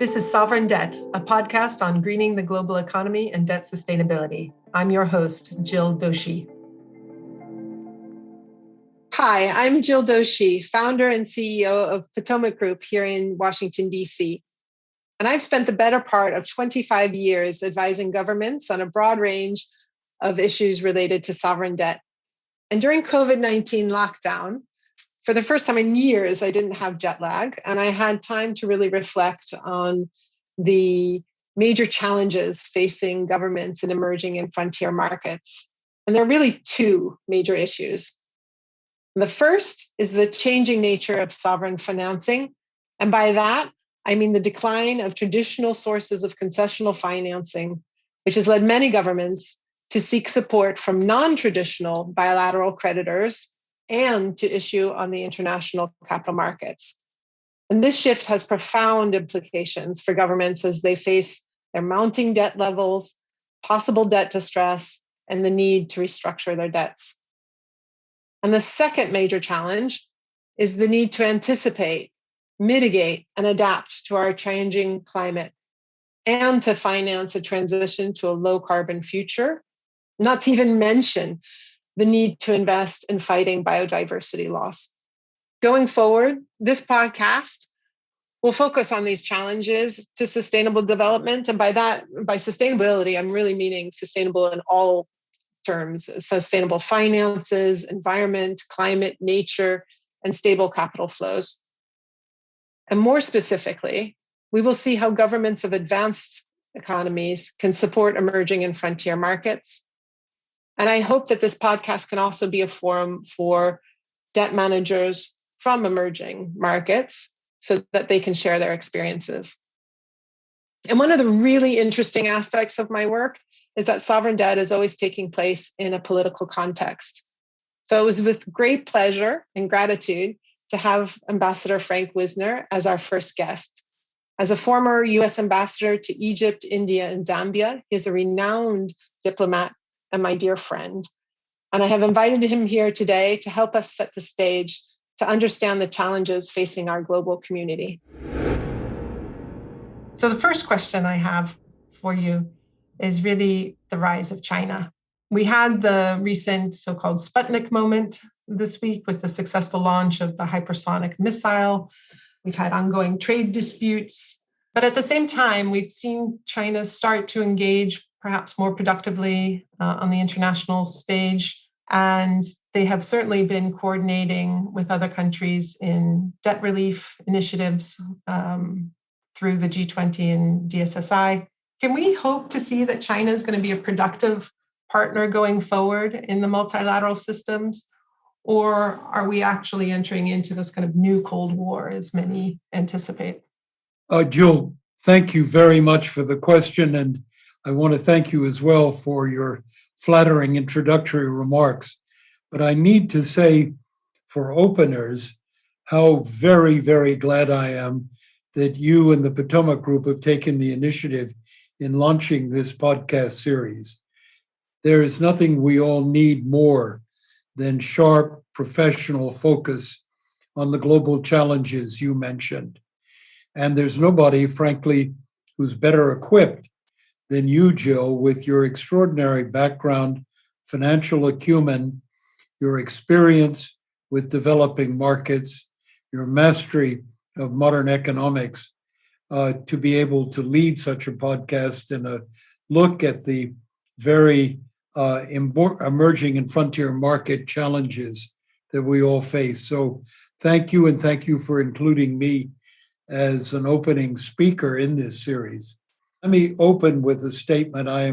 This is Sovereign Debt, a podcast on greening the global economy and debt sustainability. I'm your host, Jill Dauchy. Hi, I'm Jill Dauchy, founder and CEO of Potomac Group here in Washington, D.C. And I've spent the better part of 25 years advising governments on a broad range of issues related to sovereign debt. And during COVID-19 lockdown, for the first time in years, I didn't have jet lag, and I had time to really reflect on the major challenges facing governments in emerging and frontier markets. And there are really two major issues. The first is the changing nature of sovereign financing. And by that, I mean the decline of traditional sources of concessional financing, which has led many governments to seek support from non-traditional bilateral creditors and to issue on the international capital markets. And this shift has profound implications for governments as they face their mounting debt levels, possible debt distress, and the need to restructure their debts. And the second major challenge is the need to anticipate, mitigate, and adapt to our changing climate, and to finance a transition to a low carbon future, not to even mention the need to invest in fighting biodiversity loss. Going forward, this podcast will focus on these challenges to sustainable development. And by sustainability, I'm really meaning sustainable in all terms: sustainable finances, environment, climate, nature, and stable capital flows. And more specifically, we will see how governments of advanced economies can support emerging and frontier markets. And I hope that this podcast can also be a forum for debt managers from emerging markets so that they can share their experiences. And one of the really interesting aspects of my work is that sovereign debt is always taking place in a political context. So it was with great pleasure and gratitude to have Ambassador Frank Wisner as our first guest. As a former US ambassador to Egypt, India, and Zambia, he is a renowned diplomat and my dear friend. And I have invited him here today to help us set the stage to understand the challenges facing our global community. So the first question I have for you is really the rise of China. We had the recent so-called Sputnik moment this week with the successful launch of the hypersonic missile. We've had ongoing trade disputes, but at the same time, we've seen China start to engage perhaps more productively on the international stage. And they have certainly been coordinating with other countries in debt relief initiatives through the G20 and DSSI. Can we hope to see that China is going to be a productive partner going forward in the multilateral systems? Or are we actually entering into this kind of new Cold War, as many anticipate? Jill, thank you very much for the question. And I want to thank you as well for your flattering introductory remarks. But I need to say for openers how very, very glad I am that you and the Potomac Group have taken the initiative in launching this podcast series. There is nothing we all need more than sharp professional focus on the global challenges you mentioned. And there's nobody, frankly, who's better equipped than you, Jill, with your extraordinary background, financial acumen, your experience with developing markets, your mastery of modern economics, to be able to lead such a podcast and a look at the very emerging and frontier market challenges that we all face. So thank you, and thank you for including me as an opening speaker in this series. Let me open with a statement. I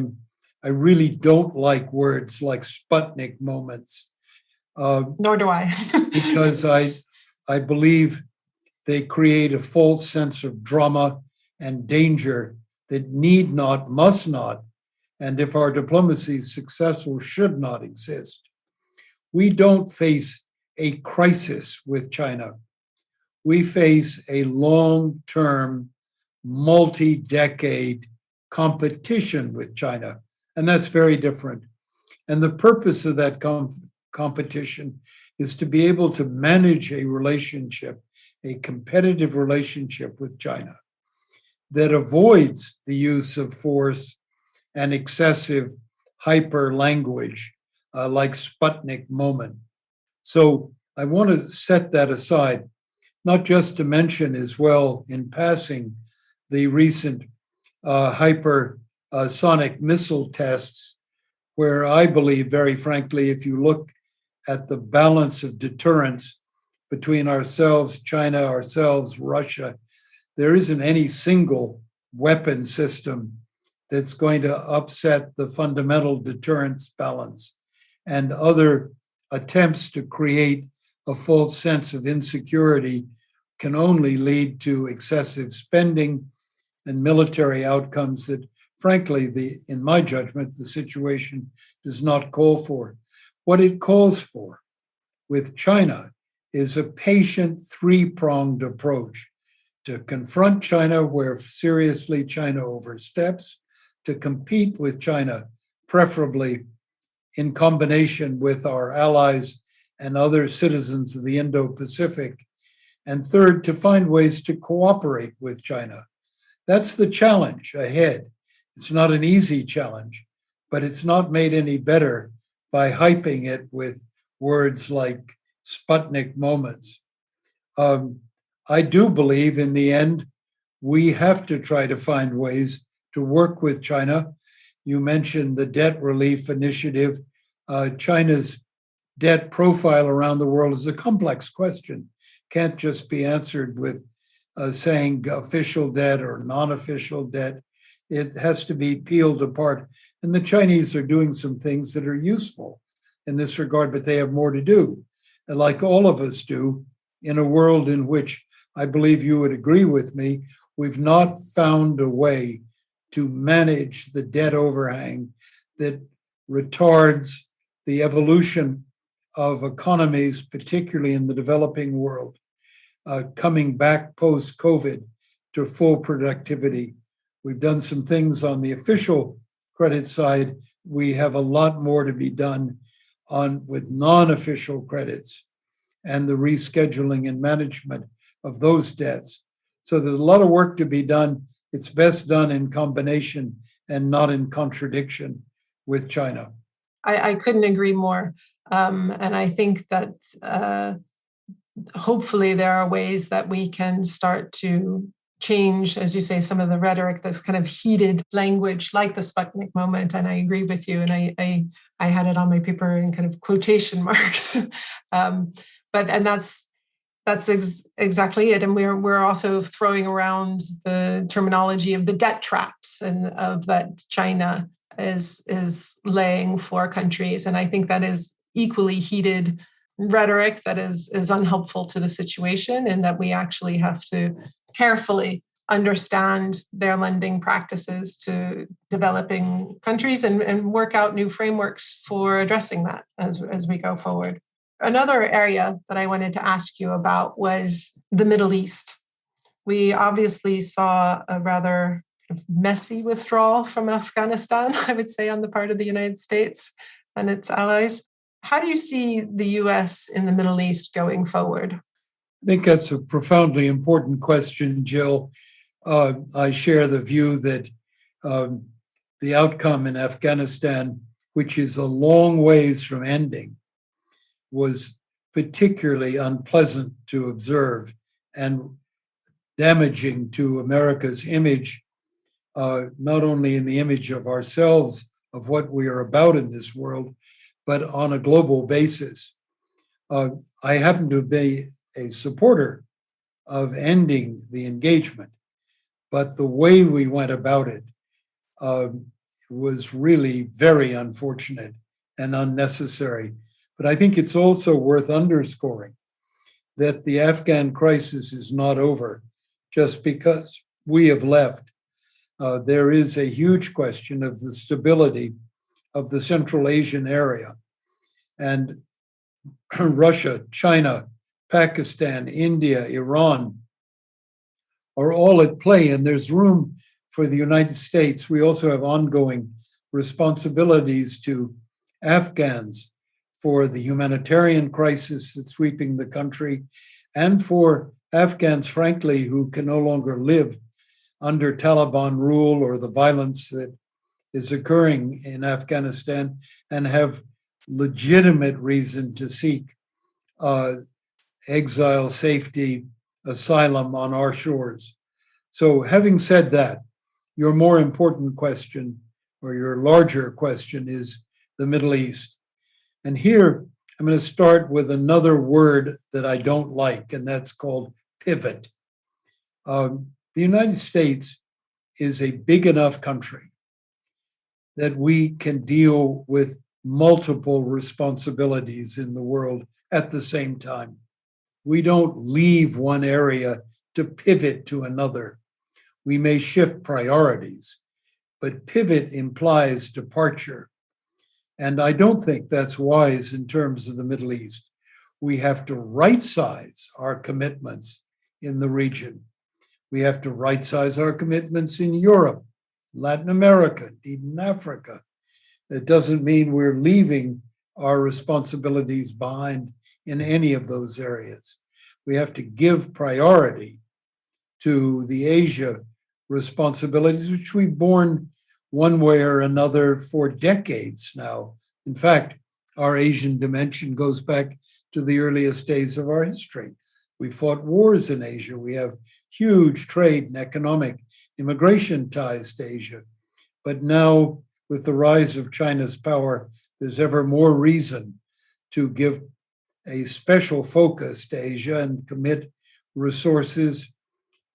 really don't like words like Sputnik moments. Nor do I. Because I believe they create a false sense of drama and danger that need not, must not, and if our diplomacy is successful, should not exist. We don't face a crisis with China. We face a long-term, multi-decade competition with China, and that's very different. And the purpose of that competition is to be able to manage a relationship, a competitive relationship with China that avoids the use of force and excessive hyper language like Sputnik moment. So I want to set that aside, not just to mention as well in passing the recent hypersonic missile tests, where I believe, very frankly, if you look at the balance of deterrence between ourselves, China, ourselves, Russia, there isn't any single weapon system that's going to upset the fundamental deterrence balance. And other attempts to create a false sense of insecurity can only lead to excessive spending and military outcomes that, frankly, in my judgment, the situation does not call for. What it calls for with China is a patient three-pronged approach to confront China where seriously China oversteps, to compete with China, preferably in combination with our allies and other citizens of the Indo-Pacific, and third, to find ways to cooperate with China. That's the challenge ahead. It's not an easy challenge, but it's not made any better by hyping it with words like Sputnik moments. I do believe in the end, we have to try to find ways to work with China. You mentioned the debt relief initiative. China's debt profile around the world is a complex question. Can't just be answered with saying official debt or non-official debt. It has to be peeled apart. And the Chinese are doing some things that are useful in this regard, but they have more to do. And like all of us do, in a world in which I believe you would agree with me, we've not found a way to manage the debt overhang that retards the evolution of economies, particularly in the developing world, coming back post-COVID to full productivity. We've done some things on the official credit side. We have a lot more to be done with non-official credits and the rescheduling and management of those debts. So there's a lot of work to be done. It's best done in combination and not in contradiction with China. I couldn't agree more. And I think that hopefully there are ways that we can start to change, as you say, some of the rhetoric, this kind of heated language like the Sputnik moment. And I agree with you. And I had it on my paper in kind of quotation marks. That's exactly it. And we're also throwing around the terminology of the debt traps and of that China is laying for countries. And I think that is equally heated rhetoric that is unhelpful to the situation, and that we actually have to carefully understand their lending practices to developing countries and work out new frameworks for addressing that as we go forward. Another area that I wanted to ask you about was the Middle East. We obviously saw a rather messy withdrawal from Afghanistan, I would say, on the part of the United States and its allies. How do you see the US in the Middle East going forward? I think that's a profoundly important question, Jill. I share the view that the outcome in Afghanistan, which is a long ways from ending, was particularly unpleasant to observe and damaging to America's image, not only in the image of ourselves, of what we are about in this world, but on a global basis. I happen to be a supporter of ending the engagement, but the way we went about it was really very unfortunate and unnecessary. But I think it's also worth underscoring that the Afghan crisis is not over just because we have left. There is a huge question of the stability of the Central Asian area. And Russia, China, Pakistan, India, Iran are all at play, and there's room for the United States. We also have ongoing responsibilities to Afghans for the humanitarian crisis that's sweeping the country, and for Afghans, frankly, who can no longer live under Taliban rule or the violence that is occurring in Afghanistan and have legitimate reason to seek exile, safety, asylum on our shores. So, having said that, your more important question or your larger question is the Middle East. And here I'm going to start with another word that I don't like, and that's called pivot. The United States is a big enough country that we can deal with multiple responsibilities in the world at the same time. We don't leave one area to pivot to another. We may shift priorities, but pivot implies departure. And I don't think that's wise in terms of the Middle East. We have to right size our commitments in the region. We have to right size our commitments in Europe, Latin America, even Africa. That doesn't mean we're leaving our responsibilities behind in any of those areas. We have to give priority to the Asia responsibilities, which we've borne one way or another for decades now. In fact, our Asian dimension goes back to the earliest days of our history. We fought wars in Asia. We have huge trade and economic immigration ties to Asia. But now, with the rise of China's power, there's ever more reason to give a special focus to Asia and commit resources,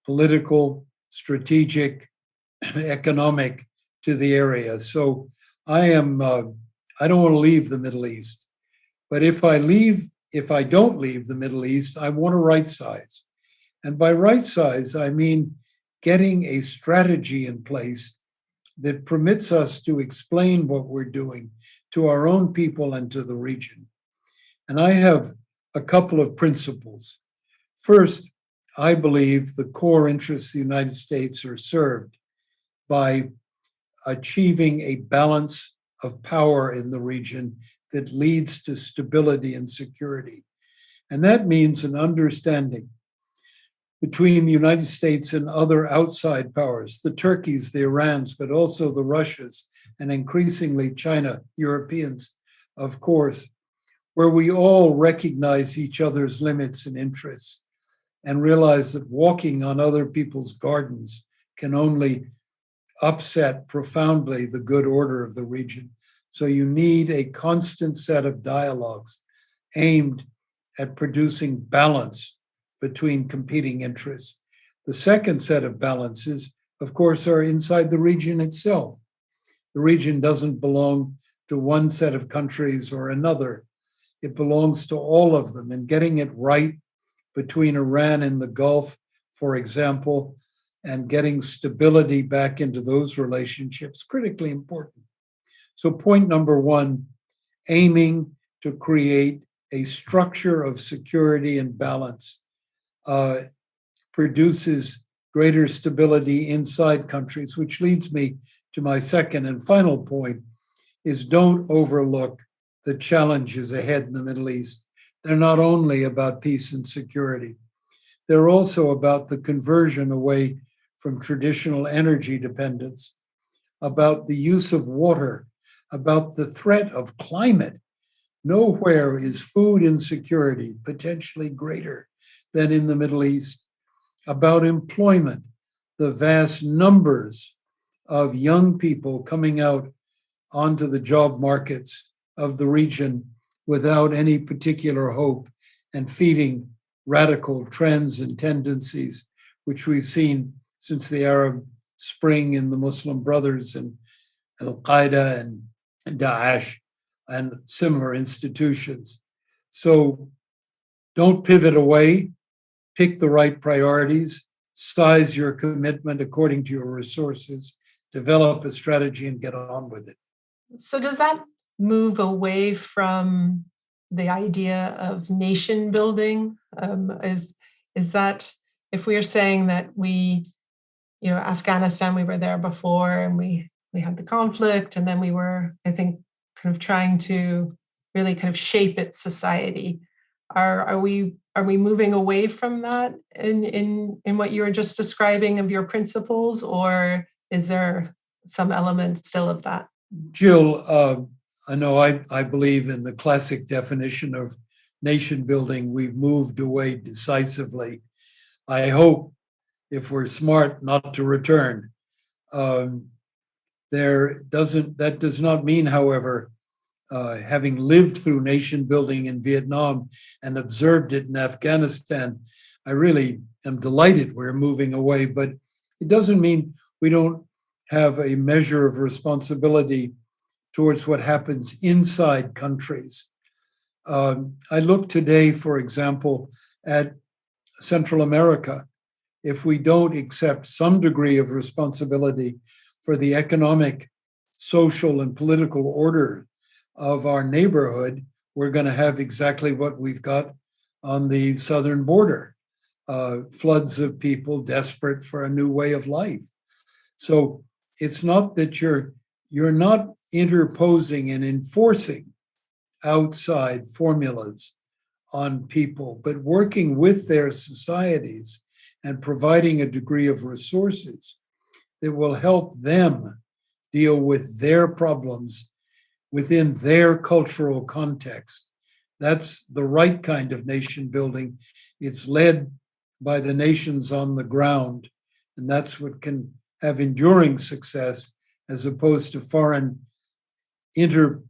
political, strategic, economic, to the area. So I don't want to leave the Middle East. But if I don't leave the Middle East, I want to right size. And by right size, I mean getting a strategy in place that permits us to explain what we're doing to our own people and to the region. And I have a couple of principles. First, I believe the core interests of the United States are served by achieving a balance of power in the region that leads to stability and security. And that means an understanding between the United States and other outside powers, the Turkeys, the Irans, but also the Russias, and increasingly China, Europeans, of course, where we all recognize each other's limits and interests and realize that walking on other people's gardens can only upset profoundly the good order of the region. So you need a constant set of dialogues aimed at producing balance between competing interests. The second set of balances, of course, are inside the region itself. The region doesn't belong to one set of countries or another. It belongs to all of them, and getting it right between Iran and the Gulf, for example, and getting stability back into those relationships, critically important. So point number one, aiming to create a structure of security and balance produces greater stability inside countries, which leads me to my second and final point, is don't overlook the challenges ahead in the Middle East. They're not only about peace and security, they're also about the conversion away from traditional energy dependence, about the use of water, about the threat of climate. Nowhere is food insecurity potentially greater than in the Middle East, about employment, the vast numbers of young people coming out onto the job markets of the region without any particular hope and feeding radical trends and tendencies, which we've seen since the Arab Spring and the Muslim Brothers and Al-Qaeda and Daesh and similar institutions. So don't pivot away, pick the right priorities, size your commitment according to your resources, develop a strategy and get on with it. So does that move away from the idea of nation building? Is that, if we are saying that Afghanistan, we were there before and we had the conflict, and then we were, I think, kind of trying to really kind of shape its society. Are we moving away from that in what you were just describing of your principles, or is there some element still of that? Jill, I know I believe in the classic definition of nation building. We've moved away decisively. I hope, if we're smart, not to return. That does not mean, however, having lived through nation building in Vietnam and observed it in Afghanistan, I really am delighted we're moving away, but it doesn't mean we don't have a measure of responsibility towards what happens inside countries. I look today, for example, at Central America. If we don't accept some degree of responsibility for the economic, social, and political order of our neighborhood, we're going to have exactly what we've got on the southern border, floods of people desperate for a new way of life. So it's not that you're not interposing and enforcing outside formulas on people, but working with their societies and providing a degree of resources that will help them deal with their problems within their cultural context. That's the right kind of nation building. It's led by the nations on the ground, and that's what can have enduring success as opposed to foreign intervention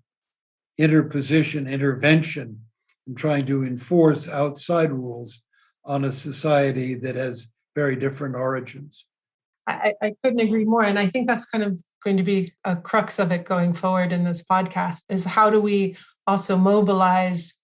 and trying to enforce outside rules on a society that has very different origins. I couldn't agree more. And I think that's kind of going to be a crux of it going forward in this podcast, is how do we also mobilize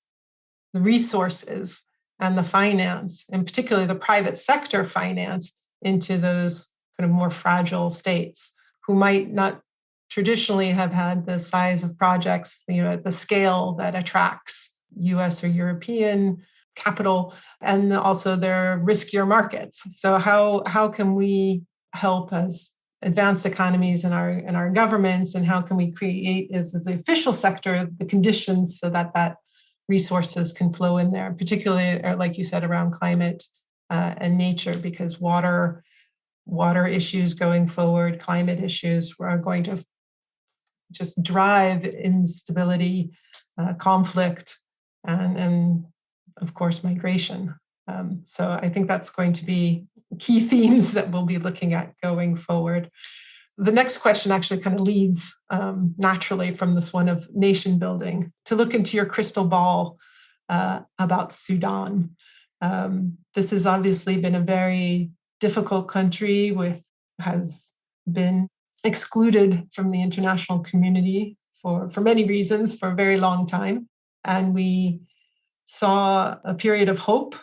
the resources and the finance, and particularly the private sector finance, into those kind of more fragile states who might not traditionally have had the size of projects, at the scale that attracts US or European capital, and also their riskier markets. So how can we help as advanced economies in our governments, and how can we create, as the official sector, the conditions so that resources can flow in there, particularly, like you said, around climate and nature, because water issues going forward, climate issues are going to just drive instability, conflict, and of course migration. So I think that's going to be key themes that we'll be looking at going forward. The next question actually kind of leads naturally from this one of nation building, to look into your crystal ball about Sudan. This has obviously been a very difficult country, has been excluded from the international community for many reasons for a very long time. And we saw a period of hope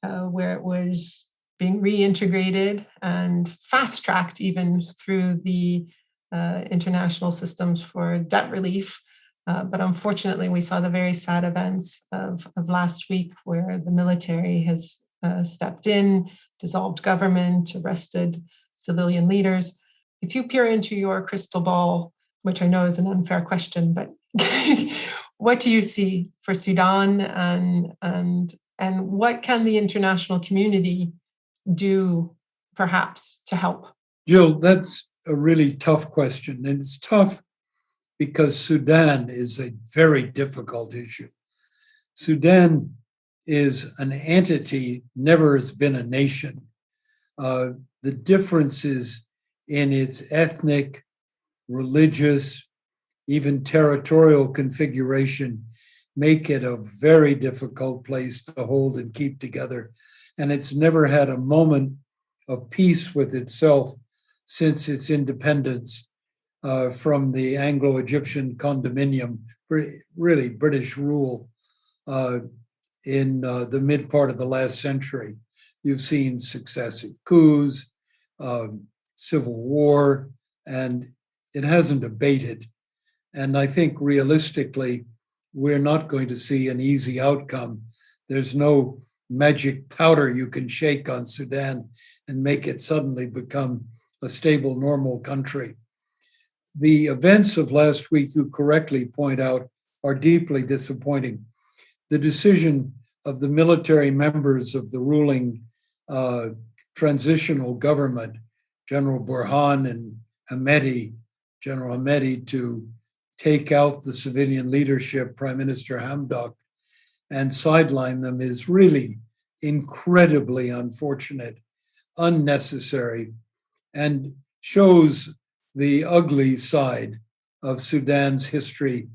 where it was being reintegrated and fast-tracked even through the international systems for debt relief. But unfortunately, we saw the very sad events of last week, where the military has stepped in, dissolved government, arrested civilian leaders. If you peer into your crystal ball, which I know is an unfair question, but what do you see for Sudan, and what can the international community do perhaps to help? Jill, that's a really tough question. And it's tough because Sudan is a very difficult issue. Sudan is an entity, never has been a nation. The differences in its ethnic, religious, even territorial configuration make it a very difficult place to hold and keep together. And it's never had a moment of peace with itself since its independence from the Anglo-Egyptian condominium, really British rule in the mid part of the last century. You've seen successive coups, civil war, and it hasn't abated. And I think realistically, we're not going to see an easy outcome. There's no magic powder you can shake on Sudan and make it suddenly become a stable, normal country. The events of last week, you correctly point out, are deeply disappointing. The decision of the military members of the ruling transitional government, General Burhan and General Hamedi, to take out the civilian leadership, Prime Minister Hamdok, and sideline them is really incredibly unfortunate, unnecessary, and shows the ugly side of Sudan's history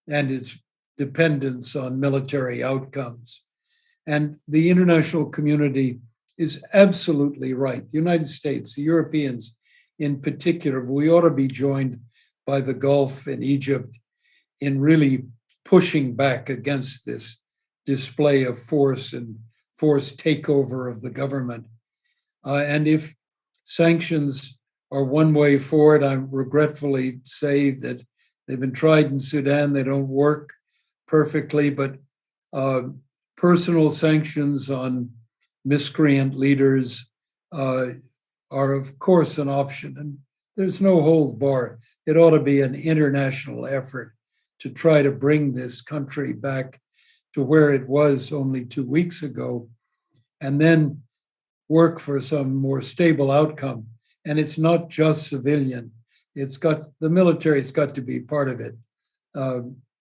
and its dependence on military outcomes. And the international community is absolutely right. The United States, the Europeans in particular, we ought to be joined by the Gulf and Egypt in really pushing back against this display of force and forced takeover of the government. And if sanctions are one way forward, I regretfully say that they've been tried in Sudan. They don't work perfectly, but personal sanctions on miscreant leaders are, of course, an option. And there's no hold bar. It ought to be an international effort to try to bring this country back to where it was only 2 weeks ago, and then work for some more stable outcome. And it's not just civilian. The military's got to be part of it.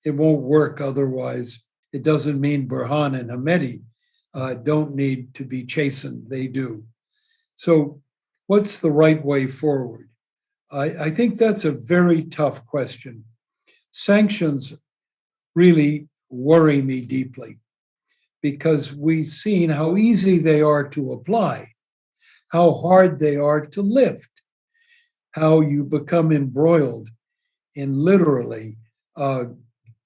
It won't work otherwise. It doesn't mean Burhan and Hamedi don't need to be chastened. They do. So what's the right way forward? I think that's a very tough question. Sanctions really worry me deeply because we've seen how easy they are to apply, how hard they are to lift, how you become embroiled in literally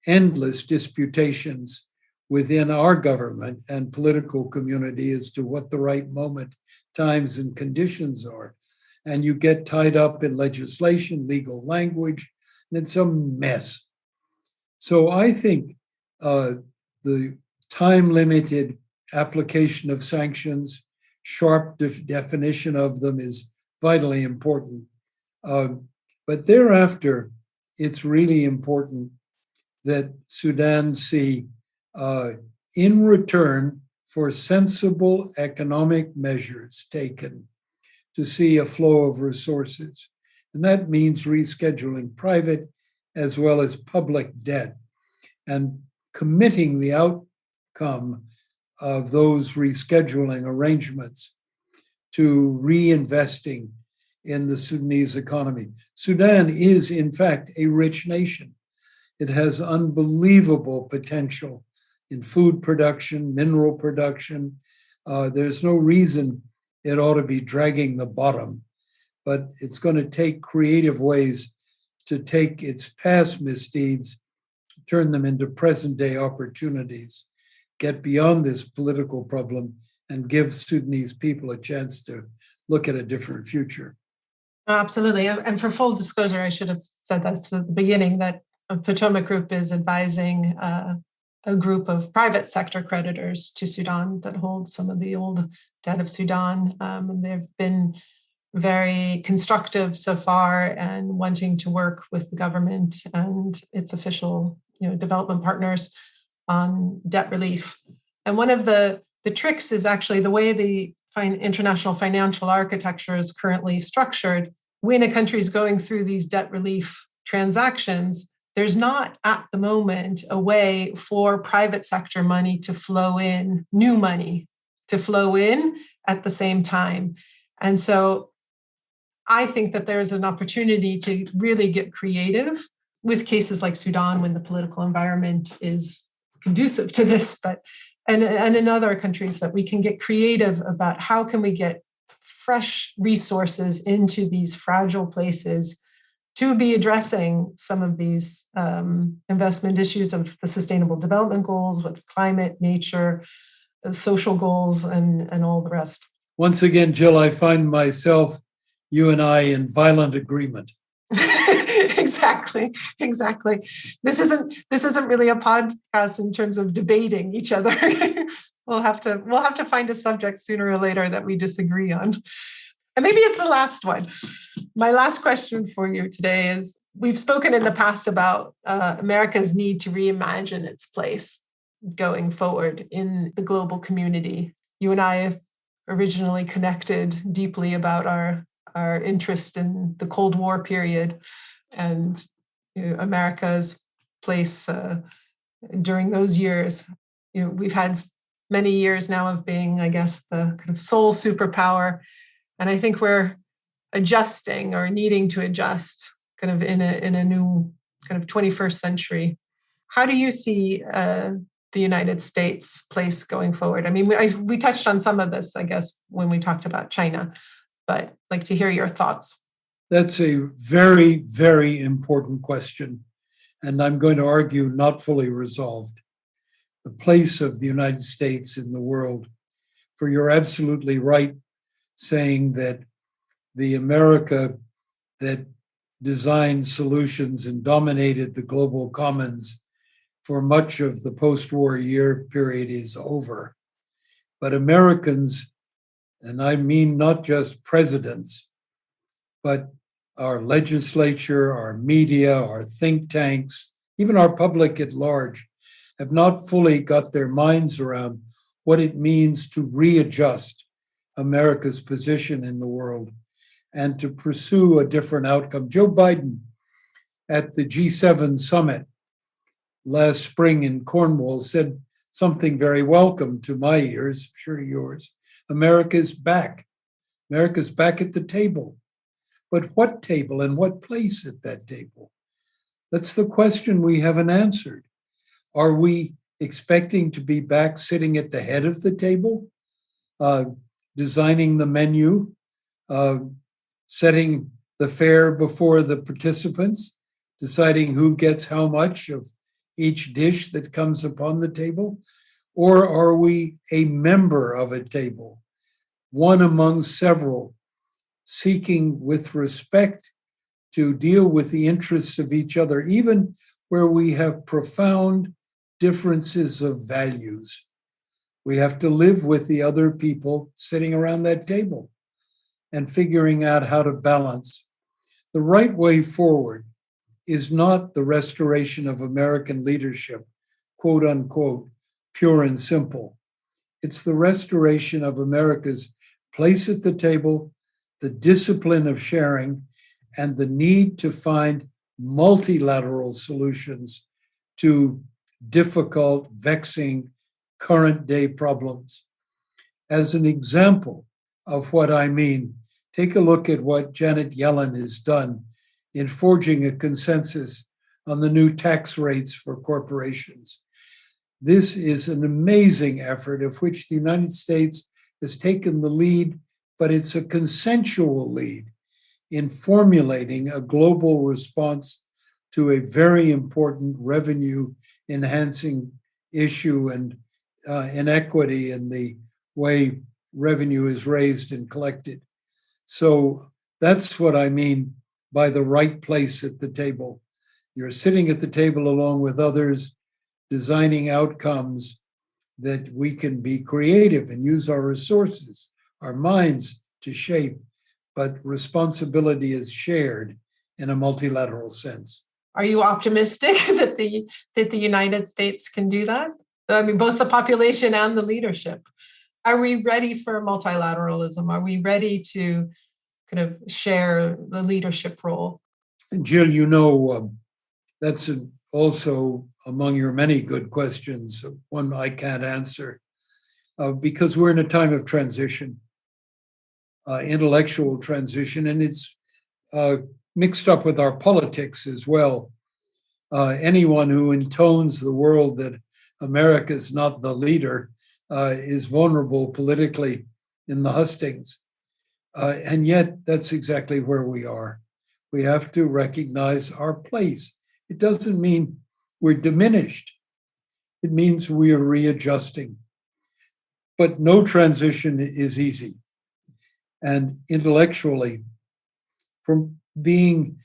endless disputations within our government and political community as to what the right moment, times, and conditions are. And you get tied up in legislation, legal language, and it's a mess. So I think the time-limited application of sanctions, sharp definition of them is vitally important. But thereafter, it's really important that Sudan see in return for sensible economic measures taken to see a flow of resources. And that means rescheduling private as well as public debt and committing the outcome of those rescheduling arrangements to reinvesting in the Sudanese economy. Sudan is, in fact, a rich nation. It has unbelievable potential in food production, mineral production. There's no reason it ought to be dragging the bottom, but it's going to take creative ways to take its past misdeeds, turn them into present day opportunities, get beyond this political problem, and give Sudanese people a chance to look at a different future. Absolutely. And for full disclosure, I should have said that at the beginning, that Potomac Group is advising a group of private sector creditors to Sudan that hold some of the old debt of Sudan. And they've been very constructive so far and wanting to work with the government and its official development partners on debt relief. And one of the tricks is actually the way the international financial architecture is currently structured. When a country is going through these debt relief transactions, there's not at the moment a way for private sector money to flow in, new money to flow in at the same time. And so I think that there's an opportunity to really get creative with cases like Sudan when the political environment is conducive to this, and in other countries, that we can get creative about how can we get fresh resources into these fragile places to be addressing some of these investment issues of the Sustainable Development Goals with climate, nature, social goals, and all the rest. Once again, Jill, I find myself, you and I, in violent agreement. Exactly. This isn't really a podcast in terms of debating each other. We'll have to find a subject sooner or later that we disagree on. And maybe it's the last one. My last question for you today is, we've spoken in the past about America's need to reimagine its place going forward in the global community? You and I originally connected deeply about our interest in the Cold War period and America's place during those years. We've had many years now of being, I guess, the kind of sole superpower, and I think we're adjusting or needing to adjust kind of in a new kind of 21st century. How do you see the United States place going forward? I mean, we touched on some of this, I guess, when we talked about China, but I'd like to hear your thoughts. That's a very, very important question, and I'm going to argue not fully resolved. The place of the United States in the world, for you're absolutely right saying that the America that designed solutions and dominated the global commons for much of the post-war year period is over. But Americans, and I mean not just presidents, but our legislature, our media, our think tanks, even our public at large, have not fully got their minds around what it means to readjust America's position in the world and to pursue a different outcome. Joe Biden at the G7 summit last spring in Cornwall said something very welcome to my ears, I'm sure yours. America's back. America's back at the table. But what table and what place at that table? That's the question we haven't answered. Are we expecting to be back sitting at the head of the table, designing the menu, setting the fare before the participants, deciding who gets how much of each dish that comes upon the table? Or are we a member of a table, one among several, seeking with respect to deal with the interests of each other, even where we have profound differences of values? We have to live with the other people sitting around that table and figuring out how to balance. The right way forward is not the restoration of American leadership, quote unquote, pure and simple. It's the restoration of America's place at the table, the discipline of sharing, and the need to find multilateral solutions to difficult, vexing, current day problems. As an example of what I mean, take a look at what Janet Yellen has done in forging a consensus on the new tax rates for corporations. This is an amazing effort of which the United States has taken the lead, but it's a consensual lead in formulating a global response to a very important revenue enhancing issue and inequity in the way revenue is raised and collected. So that's what I mean by the right place at the table. You're sitting at the table along with others, designing outcomes that we can be creative and use our resources, our minds to shape, but responsibility is shared in a multilateral sense. Are you optimistic that the United States can do that? I mean, both the population and the leadership. Are we ready for multilateralism? Are we ready to kind of share the leadership role? And Jill, that's also among your many good questions, one I can't answer, because we're in a time of transition, intellectual transition, and it's mixed up with our politics as well. Anyone who intones the world that America is not the leader is vulnerable politically in the hustings. And yet, that's exactly where we are. We have to recognize our place. It doesn't mean we're diminished. It means we are readjusting. But no transition is easy. And intellectually, from being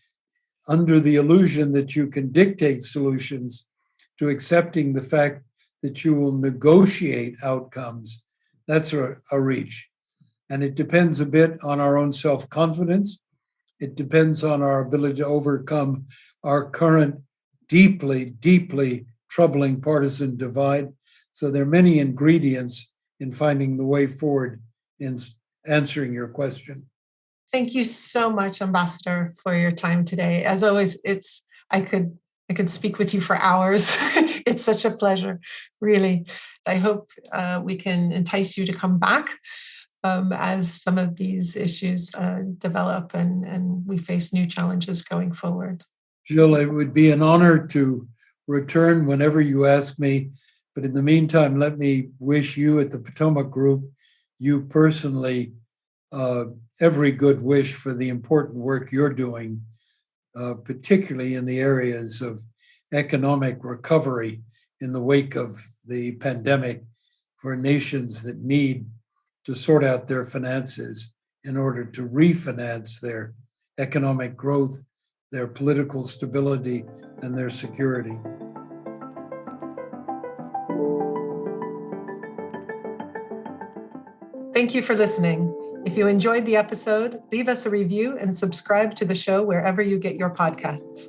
under the illusion that you can dictate solutions to accepting the fact that you will negotiate outcomes, that's a reach. And it depends a bit on our own self-confidence. It depends on our ability to overcome our current deeply, deeply troubling partisan divide. So there are many ingredients in finding the way forward in answering your question. Thank you so much, Ambassador, for your time today. As always, I could speak with you for hours. It's such a pleasure, really. I hope we can entice you to come back as some of these issues develop and we face new challenges going forward. Jill, it would be an honor to return whenever you ask me. But in the meantime, let me wish you at the Potomac Group, you personally, every good wish for the important work you're doing, particularly in the areas of economic recovery in the wake of the pandemic for nations that need to sort out their finances in order to refinance their economic growth, their political stability, and their security. Thank you for listening. If you enjoyed the episode, leave us a review and subscribe to the show wherever you get your podcasts.